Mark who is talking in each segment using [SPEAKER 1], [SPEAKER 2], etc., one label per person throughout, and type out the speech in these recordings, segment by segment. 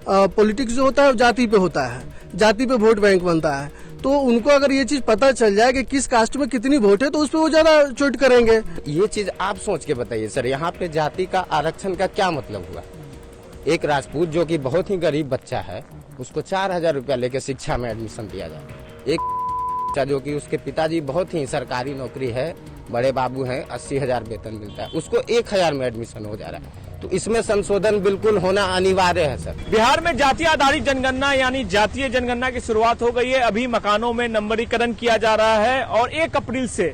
[SPEAKER 1] Politics जो होता है जाति पे होता है, जाति पे वोट बैंक बनता है। तो उनको अगर ये चीज पता चल जाए कि किस कास्ट में कितनी वोट है तो उस पर वो ज्यादा चोट करेंगे।
[SPEAKER 2] ये चीज आप सोच के बताइए सर, यहाँ पे जाति का आरक्षण का क्या मतलब हुआ? एक राजपूत जो कि बहुत ही गरीब बच्चा है, उसको 4,000 रुपया लेके शिक्षा में एडमिशन दिया जाए। एक बच्चा जो कि उसके पिताजी बहुत ही सरकारी नौकरी है, बड़े बाबू हैं, 80,000 वेतन मिलता है, उसको 1,000 में एडमिशन हो जा रहा है। तो इसमें संशोधन बिल्कुल होना अनिवार्य है सर।
[SPEAKER 3] बिहार में जातीय आधारित जनगणना यानी जातीय जनगणना की शुरुआत हो गई है। अभी मकानों में नंबरीकरण किया जा रहा है और 1 अप्रैल से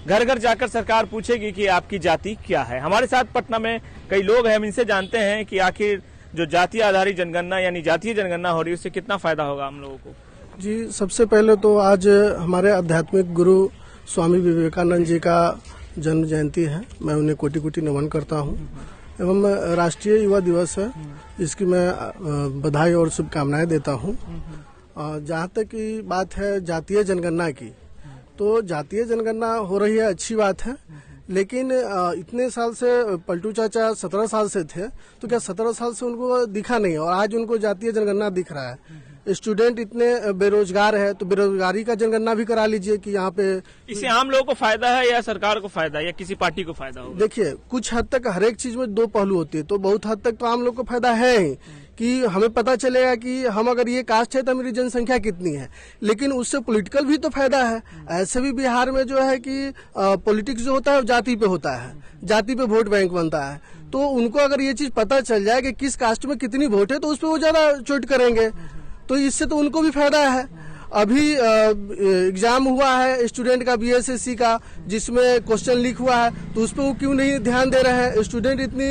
[SPEAKER 3] घर घर जाकर सरकार पूछेगी कि आपकी जाति क्या है। हमारे साथ पटना में कई लोग हैं, हम इनसे जानते हैं कि आखिर जो जातीय आधारित जनगणना यानी जातीय जनगणना हो रही है उससे कितना फायदा होगा हम लोगों को।
[SPEAKER 1] जी, सबसे पहले तो आज हमारे आध्यात्मिक गुरु स्वामी विवेकानंद जी का जन्म जयंती है। मैं उन्हें कोटि कोटि नमन करता हूँ एवं राष्ट्रीय युवा दिवस है, इसकी मैं बधाई और शुभकामनाएं देता हूँ। जहाँ तक की बात है जातीय जनगणना की, तो जातीय जनगणना हो रही है, अच्छी बात है। लेकिन इतने साल से पलटू चाचा 17 साल से थे, तो क्या 17 साल से उनको दिखा नहीं और आज उनको जातीय जनगणना दिख रहा है। स्टूडेंट इतने बेरोजगार है तो बेरोजगारी का जनगणना भी करा लीजिए कि यहाँ पे।
[SPEAKER 3] इससे आम लोगों को फायदा है या सरकार को फायदा है या किसी पार्टी को फायदा होगा?
[SPEAKER 1] देखिए, कुछ हद तक हर एक चीज में 2 पहलू होते हैं, तो बहुत हद तक तो आम लोग को फायदा है ही कि हमें पता चलेगा कि हम अगर ये कास्ट है तो मेरी जनसंख्या कितनी है। लेकिन उससे पॉलिटिकल भी तो फायदा है। ऐसे भी बिहार में जो है कि पॉलिटिक्स जो होता है जाति पे होता है, जाति पे वोट बैंक बनता है। तो उनको अगर ये चीज पता चल जाए कि किस कास्ट में कितनी वोट है तो उस पर वो ज्यादा चोट करेंगे। तो इससे तो उनको भी फायदा है। अभी एग्जाम हुआ है स्टूडेंट का बीएसएससी का, जिसमें क्वेश्चन लीक हुआ है, तो उस पर वो क्यों नहीं ध्यान दे रहे हैं? स्टूडेंट इतनी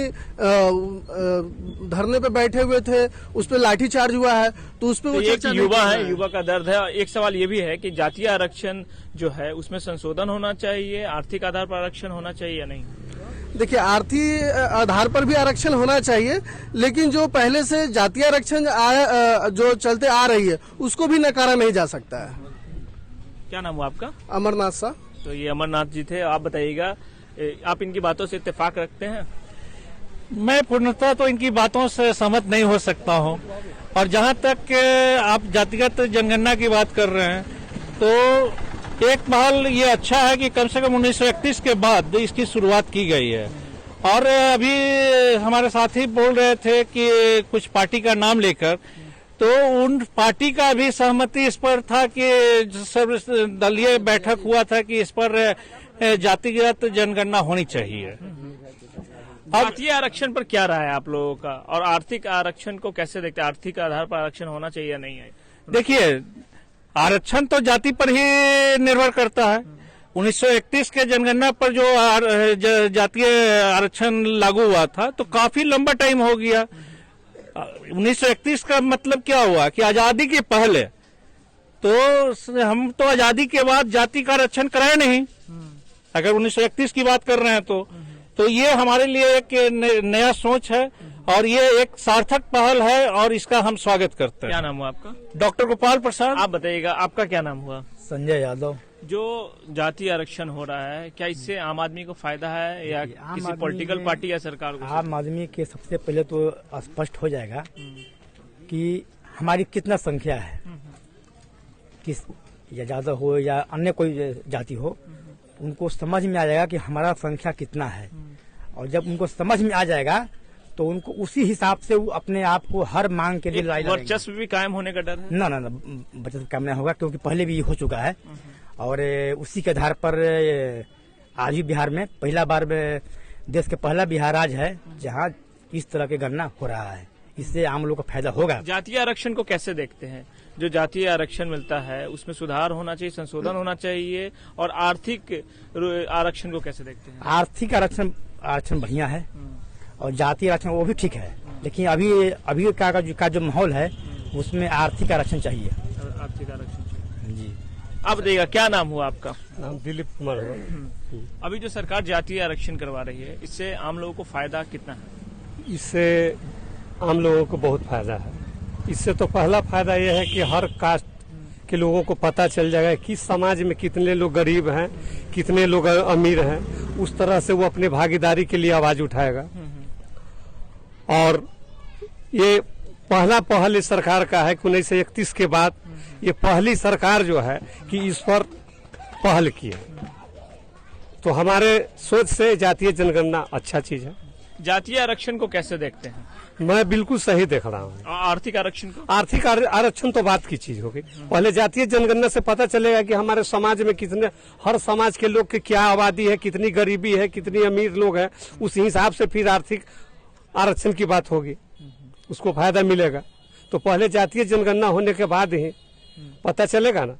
[SPEAKER 1] धरने पे बैठे हुए थे, उस पर लाठी चार्ज हुआ है, तो उस पर वो
[SPEAKER 3] एक युवा है, युवा का दर्द है। एक सवाल ये भी है कि जातीय आरक्षण जो है उसमें संशोधन होना चाहिए, आर्थिक आधार पर आरक्षण होना चाहिए या नहीं?
[SPEAKER 1] देखिए, आर्थिक आधार पर भी आरक्षण होना चाहिए, लेकिन जो पहले से जातीय आरक्षण जो चलते आ रही है उसको भी नकारा नहीं जा सकता है।
[SPEAKER 3] क्या नाम हुआ आपका?
[SPEAKER 1] अमरनाथ शाह।
[SPEAKER 3] तो ये अमरनाथ जी थे। आप बताइएगा, आप इनकी बातों से इत्तेफाक रखते हैं?
[SPEAKER 4] मैं पूर्णतः तो इनकी बातों से सहमत नहीं हो सकता हूं। और जहां तक आप जातिगत जनगणना की बात कर रहे हैं, तो एक पहल ये अच्छा है कि कम से कम 1931 के बाद इसकी शुरुआत की गई है। और अभी हमारे साथी बोल रहे थे कि कुछ पार्टी का नाम लेकर, तो उन पार्टी का भी सहमति इस पर था कि सर्वदलीय बैठक हुआ था कि इस पर जातिगत जनगणना होनी चाहिए।
[SPEAKER 3] जातीय आरक्षण पर क्या राय है आप लोगों का, और आर्थिक आरक्षण को कैसे देखते हैं? आर्थिक आधार पर आरक्षण होना चाहिए या नहीं है?
[SPEAKER 4] देखिए, आरक्षण तो जाति पर ही निर्भर करता है। 1931 के जनगणना पर जो जातीय आरक्षण लागू हुआ था तो काफी लंबा टाइम हो गया। 1931 का मतलब क्या हुआ कि आजादी के पहले, तो हम तो आजादी के बाद जाति का आरक्षण कराए नहीं। अगर 1931 की बात कर रहे हैं तो ये हमारे लिए एक नया सोच है और ये एक सार्थक पहल है और इसका हम स्वागत करते हैं।
[SPEAKER 3] क्या नाम हुआ आपका?
[SPEAKER 4] डॉक्टर गोपाल प्रसाद।
[SPEAKER 3] आप बताइएगा, आपका क्या नाम हुआ?
[SPEAKER 5] संजय यादव।
[SPEAKER 3] जो जातीय आरक्षण हो रहा है, क्या इससे आम आदमी को फायदा है या किसी पॉलिटिकल पार्टी या सरकार को?
[SPEAKER 5] आम आदमी के सबसे पहले तो स्पष्ट हो जाएगा कि हमारी कितना संख्या है, किस या ज्यादा हो या अन्य कोई जाति हो, उनको समझ में आ जाएगा कि हमारा संख्या कितना है। और जब उनको समझ में आ जाएगा तो उनको उसी हिसाब से वो अपने आप को हर मांग के लिए लड़ाई लड़ेंगे।
[SPEAKER 3] वर्चस्व भी कायम होने का डर है?
[SPEAKER 5] ना, वर्चस्व कायम नहीं होगा, क्योंकि पहले भी हो चुका है। और उसी के आधार पर आज भी बिहार में पहला बार देश का पहला बिहार राज्य है जहाँ इस तरह की गणना हो रहा है। इससे आम लोगों को फायदा होगा।
[SPEAKER 3] जातीय आरक्षण को कैसे देखते हैं? जो जातीय आरक्षण मिलता है उसमें सुधार होना चाहिए, संशोधन होना चाहिए, और आर्थिक आरक्षण को कैसे देखते हैं?
[SPEAKER 5] आर्थिक आरक्षण बढ़िया है और जातीय आरक्षण वो भी ठीक है, लेकिन अभी का जो माहौल है उसमें आर्थिक आरक्षण चाहिए।
[SPEAKER 3] आर्थिक आरक्षण चाहिए
[SPEAKER 5] जी।
[SPEAKER 3] आप बताइएगा, क्या नाम हुआ आपका?
[SPEAKER 6] नाम दिलीप कुमार।
[SPEAKER 3] अभी जो सरकार जातीय आरक्षण करवा रही है, इससे आम लोगों को फायदा कितना है?
[SPEAKER 6] इससे आम लोगों को बहुत फायदा है। इससे तो पहला फायदा यह है कि हर कास्ट के लोगों को पता चल जाएगा कि समाज में कितने लोग गरीब हैं, कितने लोग अमीर हैं। उस तरह से वो अपने भागीदारी के लिए आवाज उठाएगा। और ये पहला पहल इस सरकार का है कि 1931 के बाद ये पहली सरकार जो है कि इस पर पहल की है। तो हमारे सोच से जातीय जनगणना अच्छा चीज है।
[SPEAKER 3] जातीय आरक्षण को कैसे देखते हैं?
[SPEAKER 6] मैं बिल्कुल सही देख रहा हूँ।
[SPEAKER 3] आर्थिक आरक्षण को?
[SPEAKER 6] आर्थिक आरक्षण तो बात की चीज होगी। पहले जातीय जनगणना से पता चलेगा कि हमारे समाज में कितने, हर समाज के लोग की क्या आबादी है, कितनी गरीबी है, कितनी अमीर लोग हैं, उस हिसाब से फिर आर्थिक आरक्षण की बात होगी, उसको फायदा मिलेगा। तो पहले जातीय जनगणना होने के बाद ही पता चलेगा ना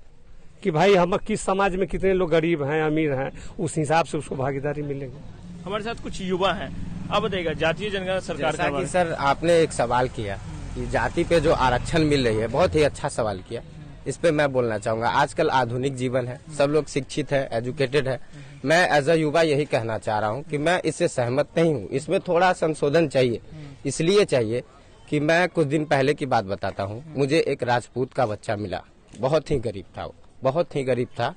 [SPEAKER 6] कि भाई हम किस समाज में कितने लोग गरीब हैं, अमीर हैं, उस हिसाब से उसको भागीदारी मिलेगी।
[SPEAKER 3] हमारे साथ कुछ युवा हैं, अब बताइएगा जातीय जनगणना सरकार
[SPEAKER 2] जैसा
[SPEAKER 3] का
[SPEAKER 2] कि सर आपने एक सवाल किया कि जाति पे जो आरक्षण मिल रही है, बहुत ही अच्छा सवाल किया। इस पे मैं बोलना चाहूंगा, आजकल आधुनिक जीवन है, सब लोग शिक्षित है, एजुकेटेड है। मैं एज अ युवा यही कहना चाह रहा हूँ कि मैं इससे सहमत नहीं हूँ। इसमें थोड़ा संशोधन चाहिए। इसलिए चाहिए कि मैं कुछ दिन पहले की बात बताता हूँ। मुझे एक राजपूत का बच्चा मिला, बहुत ही गरीब था, बहुत ही गरीब था,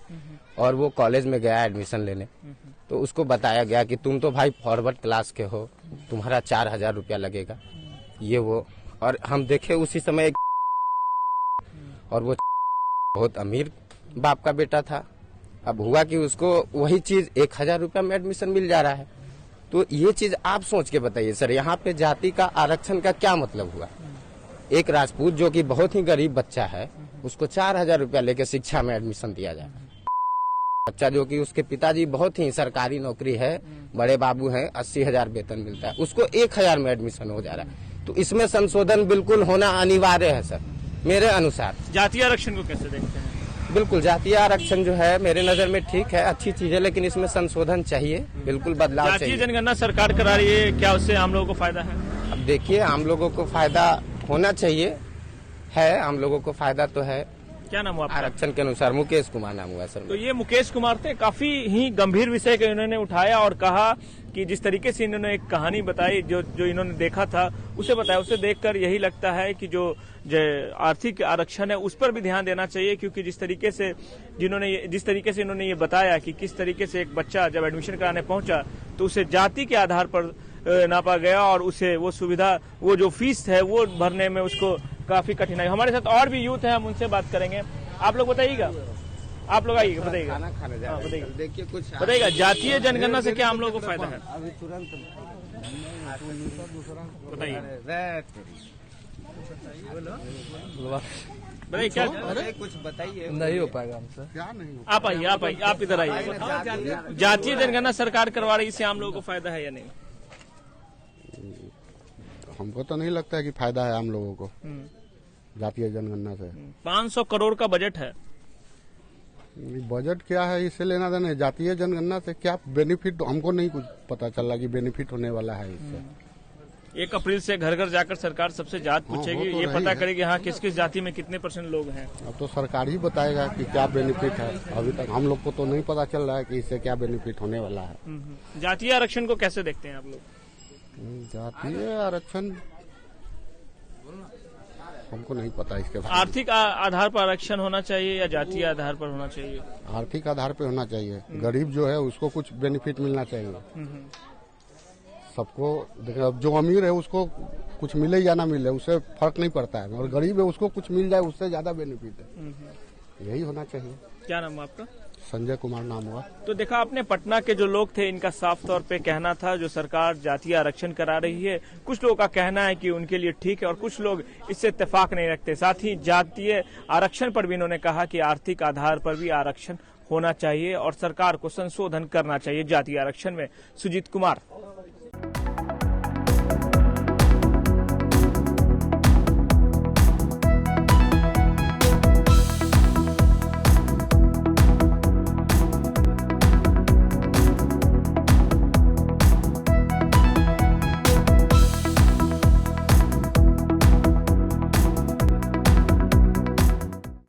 [SPEAKER 2] और वो कॉलेज में गया एडमिशन लेने। तो उसको बताया गया कि तुम तो भाई फॉरवर्ड क्लास के हो, तुम्हारा 4,000 रुपया लगेगा, ये वो। और हम देखे उसी समय और वो बहुत अमीर बाप का बेटा था। अब हुआ कि उसको वही चीज 1,000 रुपया में एडमिशन मिल जा रहा है। तो ये चीज आप सोच के बताइए सर, यहाँ पे जाति का आरक्षण का क्या मतलब हुआ? एक राजपूत जो कि बहुत ही गरीब बच्चा है, उसको 4,000 रुपया लेके शिक्षा में एडमिशन दिया जाए। बच्चा जो कि उसके पिताजी बहुत ही सरकारी नौकरी है, बड़े बाबू हैं, 80,000 वेतन मिलता है, उसको 1,000 में एडमिशन हो जा रहा है। तो इसमें संशोधन बिल्कुल होना अनिवार्य है सर, मेरे अनुसार।
[SPEAKER 3] जातीय आरक्षण को कैसे देखते हैं?
[SPEAKER 2] बिल्कुल, जातीय आरक्षण जो है मेरे नजर में ठीक है, अच्छी चीज है, लेकिन इसमें संशोधन चाहिए, बिल्कुल बदलाव
[SPEAKER 3] जातीय
[SPEAKER 2] चाहिए।
[SPEAKER 3] जनगणना सरकार करा रही है, क्या उससे आम लोगों को फायदा है?
[SPEAKER 2] अब देखिए, आम लोगों को फायदा होना चाहिए, है, आम लोगों को फायदा तो है।
[SPEAKER 3] क्या नाम हुआ आपका?
[SPEAKER 2] आरक्षण के अनुसार मुकेश कुमार नाम हुआ सर।
[SPEAKER 3] तो ये मुकेश कुमार थे, काफी ही गंभीर विषय को इन्होंने उठाया और कहा कि जिस तरीके से इन्होंने एक कहानी बताई, जो इन्होंने देखा था उसे बताया, उसे देखकर यही लगता है कि जो आर्थिक आरक्षण है उस पर भी ध्यान देना चाहिए। क्योंकि जिस तरीके से इन्होंने ये बताया कि किस तरीके से एक बच्चा जब एडमिशन कराने पहुंचा तो उसे जाति के आधार पर नापा गया और उसे वो सुविधा, वो जो फीस है वो भरने में उसको काफी कठिनाई। हमारे साथ और भी यूथ है, हम उनसे बात करेंगे। आप लोग बताइएगा, आप लोग आइएगा, बताइएगा,
[SPEAKER 2] खाना खाने जा रहे हैं। देखिए कुछ
[SPEAKER 3] बताइएगा जातीय जनगणना से क्या हम लोगों को फायदा है?
[SPEAKER 2] अभी तुरंत
[SPEAKER 3] बताइए,
[SPEAKER 2] बताइए
[SPEAKER 3] क्या
[SPEAKER 2] कुछ बताइए।
[SPEAKER 7] नहीं हो पाएगा हमसे।
[SPEAKER 3] आप आइए, आप इधर आइए। जातीय जनगणना सरकार करवा रही, इससे आम लोगों को फायदा है या नहीं?
[SPEAKER 8] हमको तो नहीं लगता है कि फायदा है आम लोगों को जातीय जनगणना से।
[SPEAKER 3] 500 करोड़ का बजट है।
[SPEAKER 8] बजट क्या है, इससे लेना देना है। जातीय जनगणना से क्या बेनिफिट, हमको नहीं कुछ पता चल रहा कि बेनिफिट होने वाला है इससे।
[SPEAKER 3] 1 अप्रैल से घर घर जाकर सरकार सबसे जात पूछेगी,
[SPEAKER 8] तो
[SPEAKER 3] ये
[SPEAKER 8] रही
[SPEAKER 3] पता
[SPEAKER 8] है।
[SPEAKER 3] करेगी हाँ किस किस जाति में कितने % लोग हैं।
[SPEAKER 8] अब तो सरकार ही बताएगा कि क्या बेनिफिट है। अभी तक हम लोग को तो नहीं पता चल रहा है कि इससे क्या बेनिफिट होने वाला है।
[SPEAKER 3] जातीय आरक्षण को कैसे देखते हैं आप लोग?
[SPEAKER 8] जातीय आरक्षण हमको नहीं पता इसके बारे में।
[SPEAKER 3] आर्थिक आधार पर आरक्षण होना चाहिए या जातीय आधार पर होना चाहिए?
[SPEAKER 8] आर्थिक आधार पे होना चाहिए। गरीब जो है उसको कुछ बेनिफिट मिलना चाहिए। सबको देखिए, अब जो अमीर है उसको कुछ मिले या ना मिले उससे फर्क नहीं पड़ता है, और गरीब है उसको कुछ मिल जाए उससे ज्यादा बेनिफिट है। यही होना चाहिए।
[SPEAKER 3] क्या नाम है आपका?
[SPEAKER 8] संजय कुमार नाम हुआ।
[SPEAKER 3] तो देखा आपने, पटना के जो लोग थे इनका साफ तौर पे कहना था जो सरकार जातीय आरक्षण करा रही है, कुछ लोगों का कहना है कि उनके लिए ठीक है और कुछ लोग इससे इत्तेफाक नहीं रखते। साथ ही जातीय आरक्षण पर भी इन्होंने कहा कि आर्थिक आधार पर भी आरक्षण होना चाहिए और सरकार को संशोधन करना चाहिए जातीय आरक्षण में। सुजीत कुमार,